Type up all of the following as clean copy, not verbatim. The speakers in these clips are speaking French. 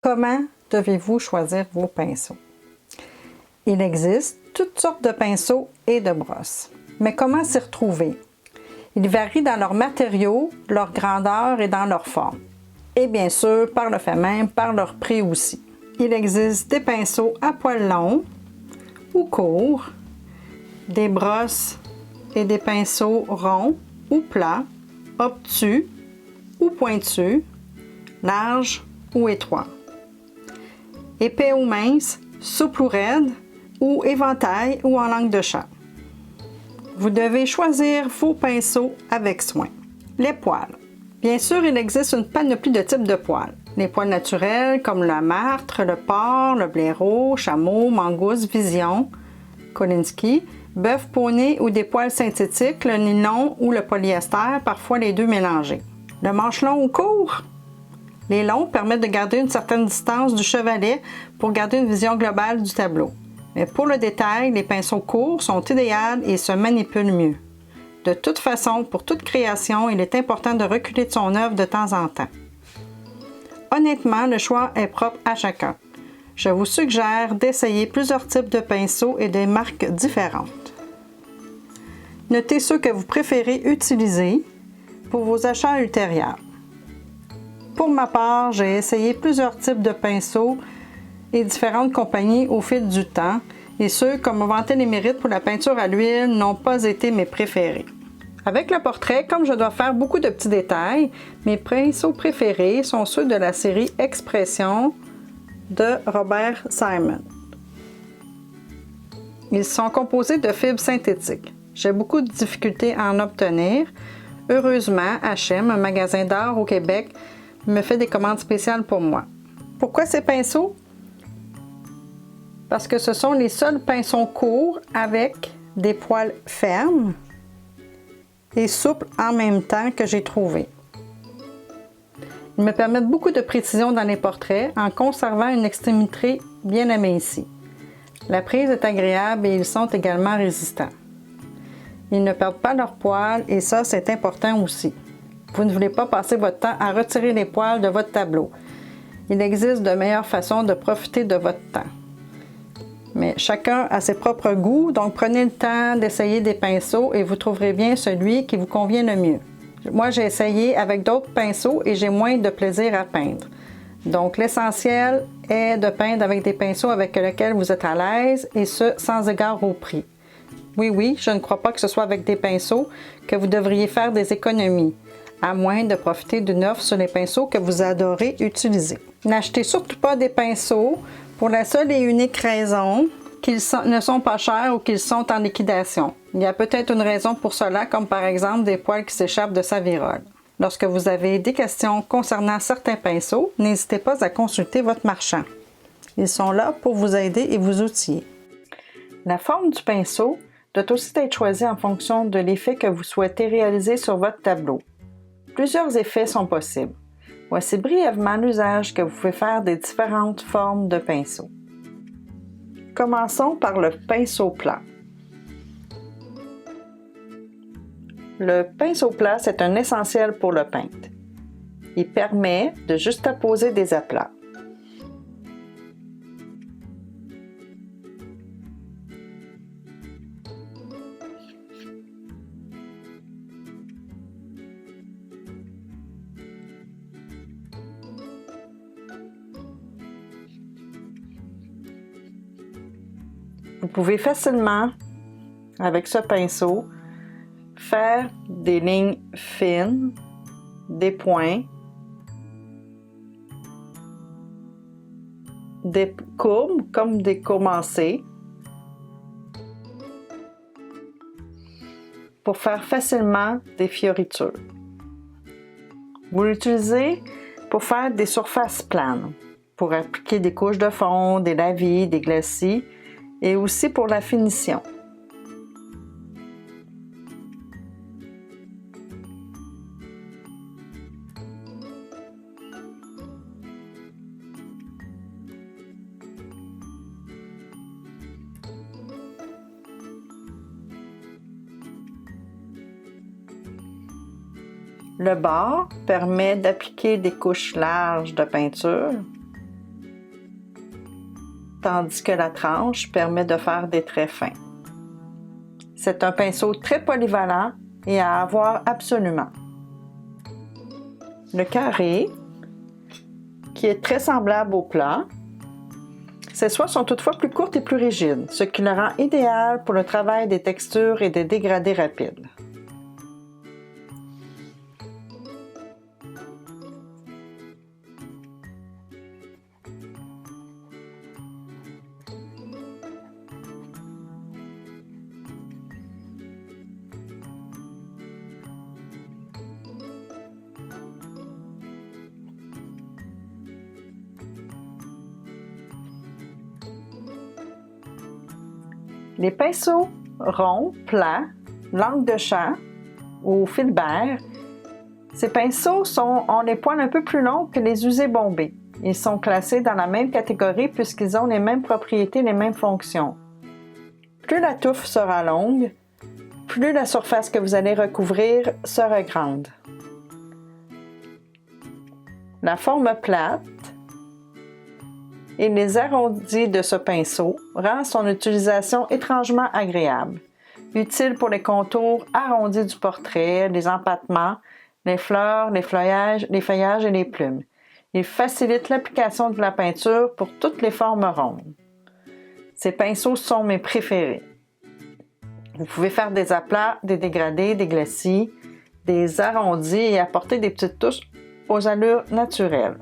Comment devez-vous choisir vos pinceaux? Il existe toutes sortes de pinceaux et de brosses. Mais comment s'y retrouver? Ils varient dans leurs matériaux, leur grandeur et dans leur forme. Et bien sûr, par le fait même, par leur prix aussi. Il existe des pinceaux à poils longs ou courts, des brosses et des pinceaux ronds ou plats, obtus ou pointus, larges ou étroits, épais ou minces, souples ou raides, ou éventail ou en langue de chat. Vous devez choisir vos pinceaux avec soin. Les poils. Bien sûr, il existe une panoplie de types de poils. Les poils naturels comme le martre, le porc, le blaireau, chameau, mangouste, vision, Kolinsky, bœuf, poney ou des poils synthétiques, le nylon ou le polyester, parfois les deux mélangés. Le manche long ou court? Les longs permettent de garder une certaine distance du chevalet pour garder une vision globale du tableau. Mais pour le détail, les pinceaux courts sont idéaux et se manipulent mieux. De toute façon, pour toute création, il est important de reculer de son œuvre de temps en temps. Honnêtement, le choix est propre à chacun. Je vous suggère d'essayer plusieurs types de pinceaux et des marques différentes. Notez ceux que vous préférez utiliser pour vos achats ultérieurs. Pour ma part, j'ai essayé plusieurs types de pinceaux et différentes compagnies au fil du temps, et ceux, comme me vantaient les mérites pour la peinture à l'huile, n'ont pas été mes préférés. Avec le portrait, comme je dois faire beaucoup de petits détails, mes pinceaux préférés sont ceux de la série Expression de Robert Simon. Ils sont composés de fibres synthétiques. J'ai beaucoup de difficultés à en obtenir. Heureusement, H&M, un magasin d'art au Québec, me fait des commandes spéciales pour moi. Pourquoi ces pinceaux? Parce que ce sont les seuls pinceaux courts avec des poils fermes et souples en même temps que j'ai trouvé. Ils me permettent beaucoup de précision dans les portraits en conservant une extrémité bien amincie. La prise est agréable et ils sont également résistants. Ils ne perdent pas leurs poils et ça, c'est important aussi. Vous ne voulez pas passer votre temps à retirer les poils de votre tableau. Il existe de meilleures façons de profiter de votre temps. Mais chacun a ses propres goûts, donc prenez le temps d'essayer des pinceaux et vous trouverez bien celui qui vous convient le mieux. Moi, j'ai essayé avec d'autres pinceaux et j'ai moins de plaisir à peindre. Donc, l'essentiel est de peindre avec des pinceaux avec lesquels vous êtes à l'aise et ce, sans égard au prix. Oui, je ne crois pas que ce soit avec des pinceaux que vous devriez faire des économies, à moins de profiter d'une offre sur les pinceaux que vous adorez utiliser. N'achetez surtout pas des pinceaux pour la seule et unique raison qu'ils ne sont pas chers ou qu'ils sont en liquidation. Il y a peut-être une raison pour cela, comme par exemple des poils qui s'échappent de sa virole. Lorsque vous avez des questions concernant certains pinceaux, n'hésitez pas à consulter votre marchand. Ils sont là pour vous aider et vous outiller. La forme du pinceau doit aussi être choisie en fonction de l'effet que vous souhaitez réaliser sur votre tableau. Plusieurs effets sont possibles. Voici brièvement l'usage que vous pouvez faire des différentes formes de pinceaux. Commençons par le pinceau plat. Le pinceau plat, c'est un essentiel pour le peintre. Il permet de juxtaposer des aplats. Vous pouvez facilement, avec ce pinceau, faire des lignes fines, des points, des courbes comme des commencés, pour faire facilement des fioritures. Vous l'utilisez pour faire des surfaces planes, pour appliquer des couches de fond, des lavis, des glacis, et aussi pour la finition. Le bord permet d'appliquer des couches larges de peinture tandis que la tranche permet de faire des traits fins. C'est un pinceau très polyvalent et à avoir absolument. Le carré, qui est très semblable au plat. Ces soies sont toutefois plus courtes et plus rigides, ce qui le rend idéal pour le travail des textures et des dégradés rapides. Les pinceaux ronds, plats, langue de chat ou filbert, ces pinceaux ont les poils un peu plus longs que les usés bombés. Ils sont classés dans la même catégorie puisqu'ils ont les mêmes propriétés, les mêmes fonctions. Plus la touffe sera longue, plus la surface que vous allez recouvrir sera grande. La forme plate et les arrondis de ce pinceau rend son utilisation étrangement agréable, utile pour les contours arrondis du portrait, les empattements, les fleurs, les feuillages et les plumes. Il facilite l'application de la peinture pour toutes les formes rondes. Ces pinceaux sont mes préférés. Vous pouvez faire des aplats, des dégradés, des glacis, des arrondis et apporter des petites touches aux allures naturelles.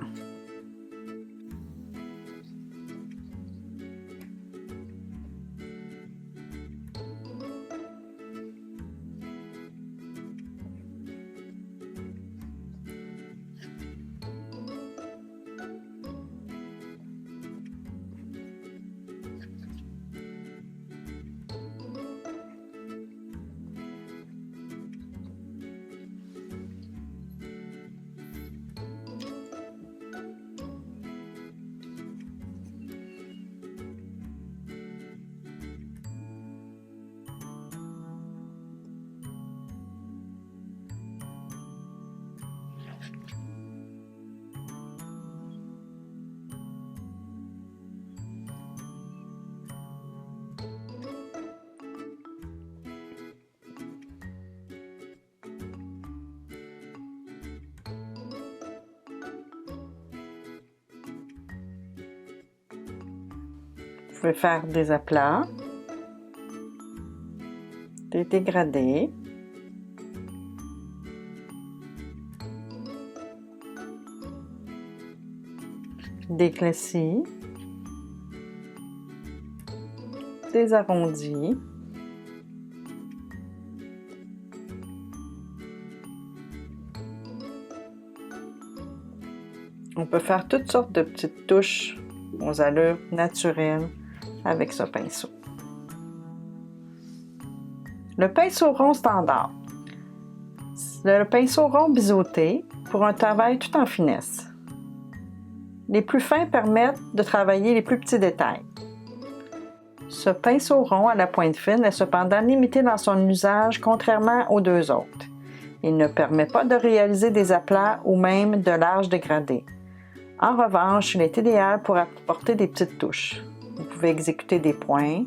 Vous pouvez faire des aplats, des dégradés, des glacis, des arrondis, on peut faire toutes sortes de petites touches aux allures naturelles avec ce pinceau. Le pinceau rond standard. Le pinceau rond biseauté pour un travail tout en finesse. Les plus fins permettent de travailler les plus petits détails. Ce pinceau rond à la pointe fine est cependant limité dans son usage contrairement aux deux autres. Il ne permet pas de réaliser des aplats ou même de larges dégradés. En revanche, il est idéal pour apporter des petites touches. Vous pouvez exécuter des points,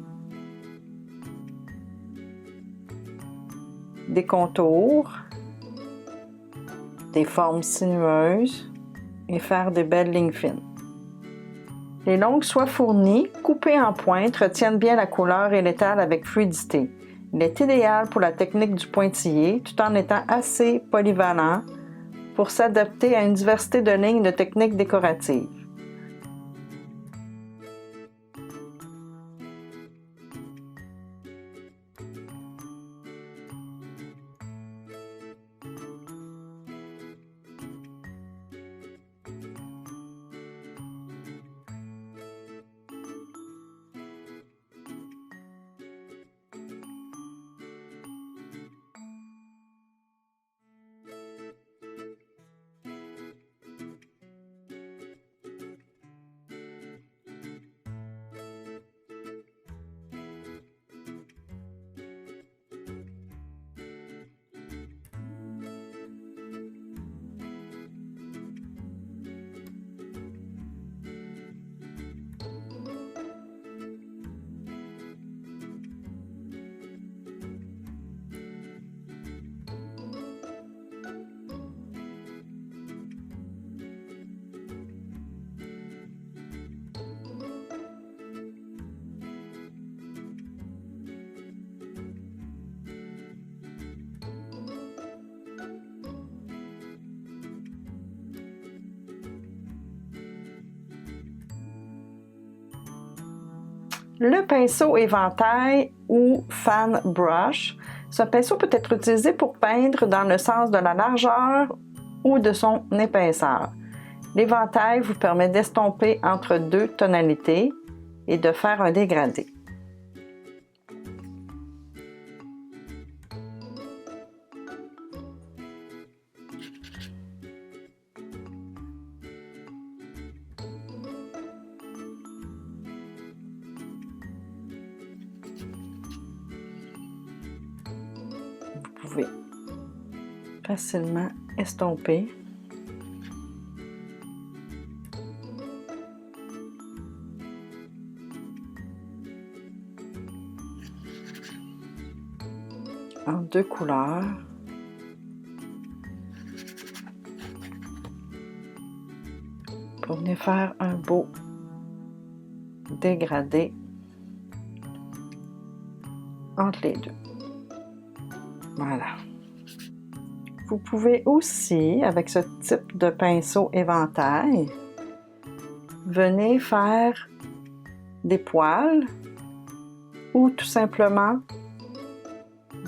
des contours, des formes sinueuses et faire des belles lignes fines. Les longues soies fournies, coupées en pointe, retiennent bien la couleur et l'étalent avec fluidité. Il est idéal pour la technique du pointillé tout en étant assez polyvalent pour s'adapter à une diversité de lignes de techniques décoratives. Le pinceau éventail ou fan brush. Ce pinceau peut être utilisé pour peindre dans le sens de la largeur ou de son épaisseur. L'éventail vous permet d'estomper entre deux tonalités et de faire un dégradé. Vous pouvez facilement estomper. En deux couleurs. Pour venir faire un beau dégradé entre les deux. Voilà. Vous pouvez aussi, avec ce type de pinceau éventail, venir faire des poils ou tout simplement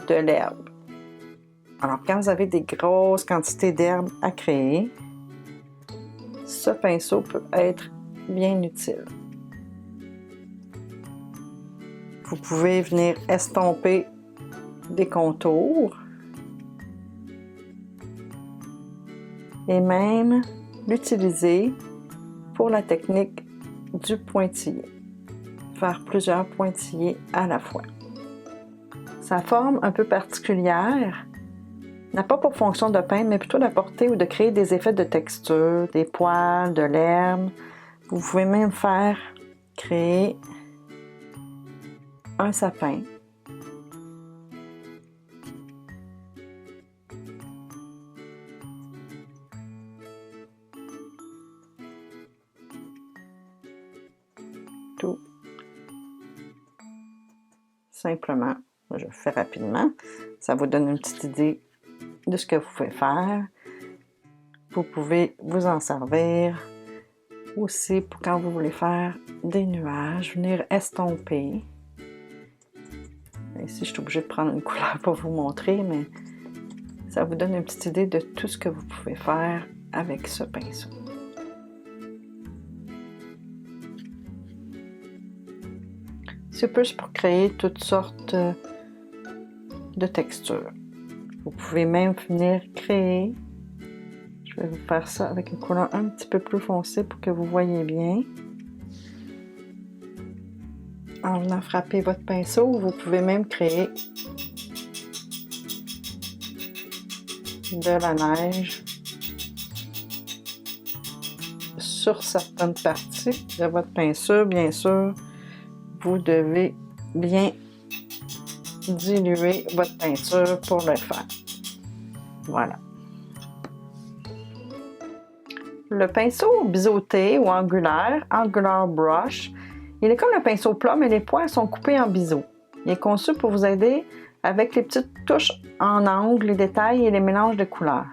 de l'herbe. Alors, quand vous avez des grosses quantités d'herbe à créer, ce pinceau peut être bien utile. Vous pouvez venir estomper des contours et même l'utiliser pour la technique du pointillé. Faire plusieurs pointillés à la fois. Sa forme un peu particulière n'a pas pour fonction de peindre, mais plutôt d'apporter ou de créer des effets de texture, des poils, de l'herbe. Vous pouvez même créer un sapin. Tout simplement, je le fais rapidement, ça vous donne une petite idée de ce que vous pouvez faire. Vous pouvez vous en servir aussi pour quand vous voulez faire des nuages, venir estomper. Ici, je suis obligée de prendre une couleur pour vous montrer, mais ça vous donne une petite idée de tout ce que vous pouvez faire avec ce pinceau. C'est plus pour créer toutes sortes de textures. Vous pouvez même venir créer, je vais vous faire ça avec une couleur un petit peu plus foncée pour que vous voyez bien. En venant frapper votre pinceau, vous pouvez même créer de la neige sur certaines parties de votre pinceau, bien sûr. Vous devez bien diluer votre peinture pour le faire. Voilà. Le pinceau biseauté ou angulaire, angular brush, il est comme le pinceau plat, mais les points sont coupés en biseau. Il est conçu pour vous aider avec les petites touches en angle, les détails et les mélanges de couleurs.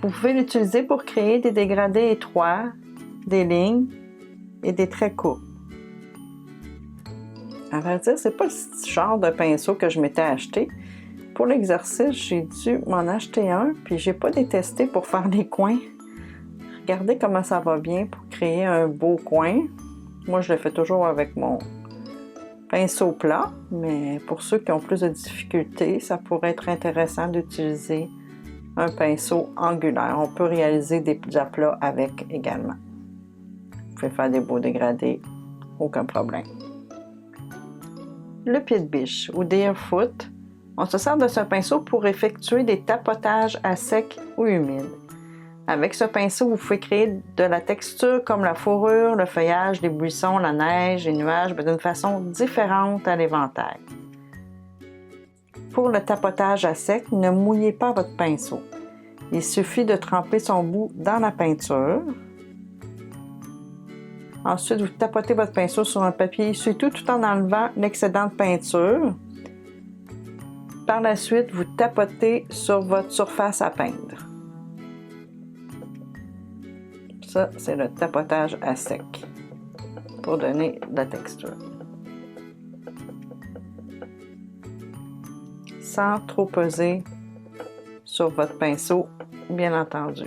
Vous pouvez l'utiliser pour créer des dégradés étroits, des lignes et des traits courts. À vrai dire, c'est pas le genre de pinceau que je m'étais acheté. Pour l'exercice, j'ai dû m'en acheter un, puis j'ai pas détesté pour faire les coins. Regardez comment ça va bien pour créer un beau coin. Moi, je le fais toujours avec mon pinceau plat, mais pour ceux qui ont plus de difficultés, ça pourrait être intéressant d'utiliser un pinceau angulaire. On peut réaliser des aplats avec également. Vous pouvez faire des beaux dégradés, aucun problème. Le pied de biche ou deer foot, on se sert de ce pinceau pour effectuer des tapotages à sec ou humide. Avec ce pinceau, vous pouvez créer de la texture comme la fourrure, le feuillage, les buissons, la neige, les nuages, mais d'une façon différente à l'éventail. Pour le tapotage à sec, ne mouillez pas votre pinceau. Il suffit de tremper son bout dans la peinture. Ensuite, vous tapotez votre pinceau sur un papier essuie-tout tout en enlevant l'excédent de peinture. Par la suite, vous tapotez sur votre surface à peindre. Ça, c'est le tapotage à sec pour donner de la texture. sans trop peser sur votre pinceau, bien entendu.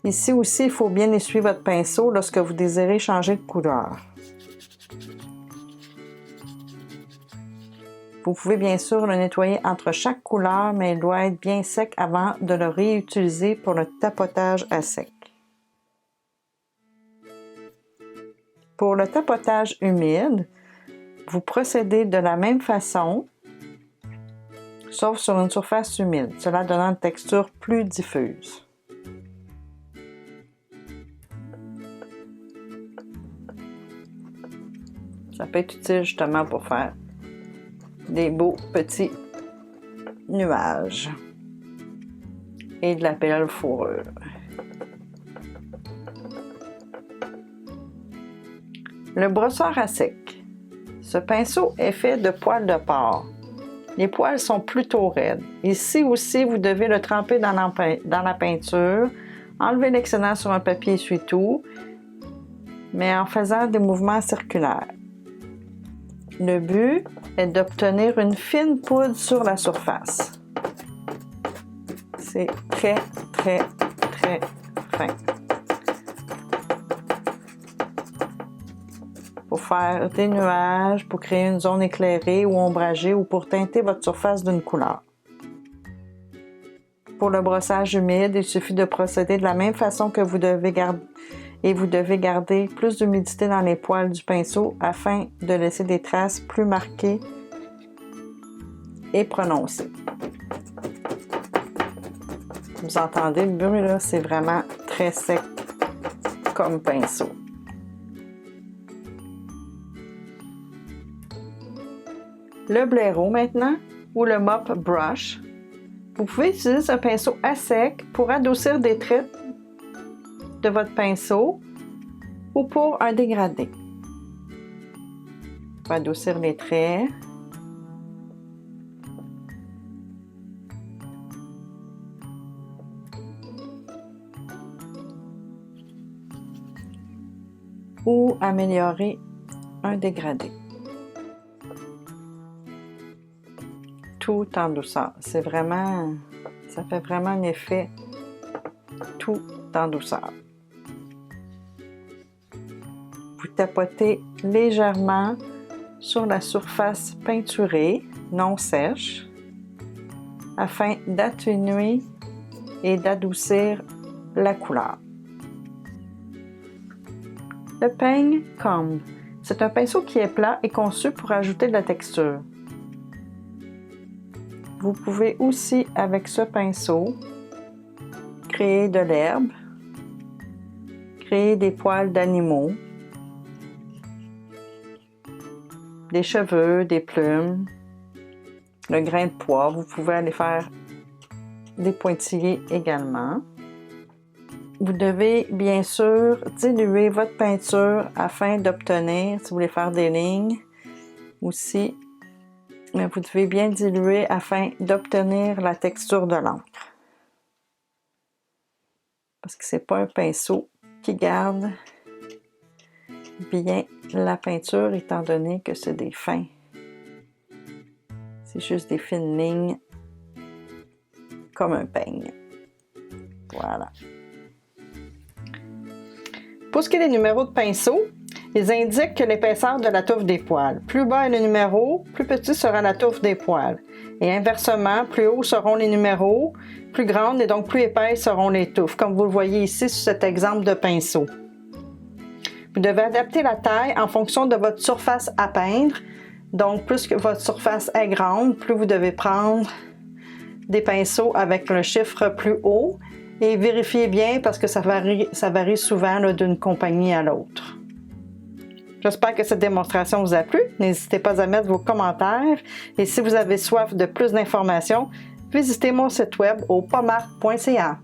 Ici aussi, il faut bien essuyer votre pinceau lorsque vous désirez changer de couleur. Vous pouvez bien sûr le nettoyer entre chaque couleur, mais il doit être bien sec avant de le réutiliser pour le tapotage à sec. Pour le tapotage humide, vous procédez de la même façon, sauf sur une surface humide, cela donnant une texture plus diffuse. Ça peut être utile justement pour faire des beaux petits nuages et de la belle fourrure. Le brosseur à sec. Ce pinceau est fait de poils de porc. Les poils sont plutôt raides. Ici aussi, vous devez le tremper dans la peinture, enlever l'excédent sur un papier essuie-tout, mais en faisant des mouvements circulaires. Le but est d'obtenir une fine poudre sur la surface. C'est très, très, très fin. Pour faire des nuages, pour créer une zone éclairée ou ombragée ou pour teinter votre surface d'une couleur. Pour le brossage humide, il suffit de procéder de la même façon que vous devez garder plus d'humidité dans les poils du pinceau afin de laisser des traces plus marquées et prononcées. Vous entendez le bruit là, c'est vraiment très sec comme pinceau. Le blaireau maintenant, ou le mop brush. Vous pouvez utiliser un pinceau à sec pour adoucir des traits de votre pinceau ou pour un dégradé. Pour adoucir les traits. Ou améliorer un dégradé. Tout en douceur. C'est vraiment, ça fait vraiment un effet tout en douceur. Vous tapotez légèrement sur la surface peinturée, non sèche, afin d'atténuer et d'adoucir la couleur. Le peigne comb. C'est un pinceau qui est plat et conçu pour ajouter de la texture. Vous pouvez aussi, avec ce pinceau, créer de l'herbe, créer des poils d'animaux, des cheveux, des plumes, le grain de pois. Vous pouvez aller faire des pointillés également. Vous devez bien sûr diluer votre peinture afin d'obtenir, si vous voulez faire des lignes aussi, mais vous devez bien diluer afin d'obtenir la texture de l'encre. Parce que ce n'est pas un pinceau qui garde bien la peinture étant donné que c'est des fins. C'est juste des fines lignes comme un peigne. Voilà. Pour ce qui est des numéros de pinceau, ils indiquent que l'épaisseur de la touffe des poils. Plus bas est le numéro, plus petit sera la touffe des poils. Et inversement, plus hauts seront les numéros, plus grandes et donc plus épaisses seront les touffes, comme vous le voyez ici sur cet exemple de pinceau. Vous devez adapter la taille en fonction de votre surface à peindre. Donc, plus que votre surface est grande, plus vous devez prendre des pinceaux avec le chiffre plus haut. Et vérifiez bien parce que ça varie souvent d'une compagnie à l'autre. J'espère que cette démonstration vous a plu. N'hésitez pas à mettre vos commentaires. Et si vous avez soif de plus d'informations, visitez mon site web au pommart.ca.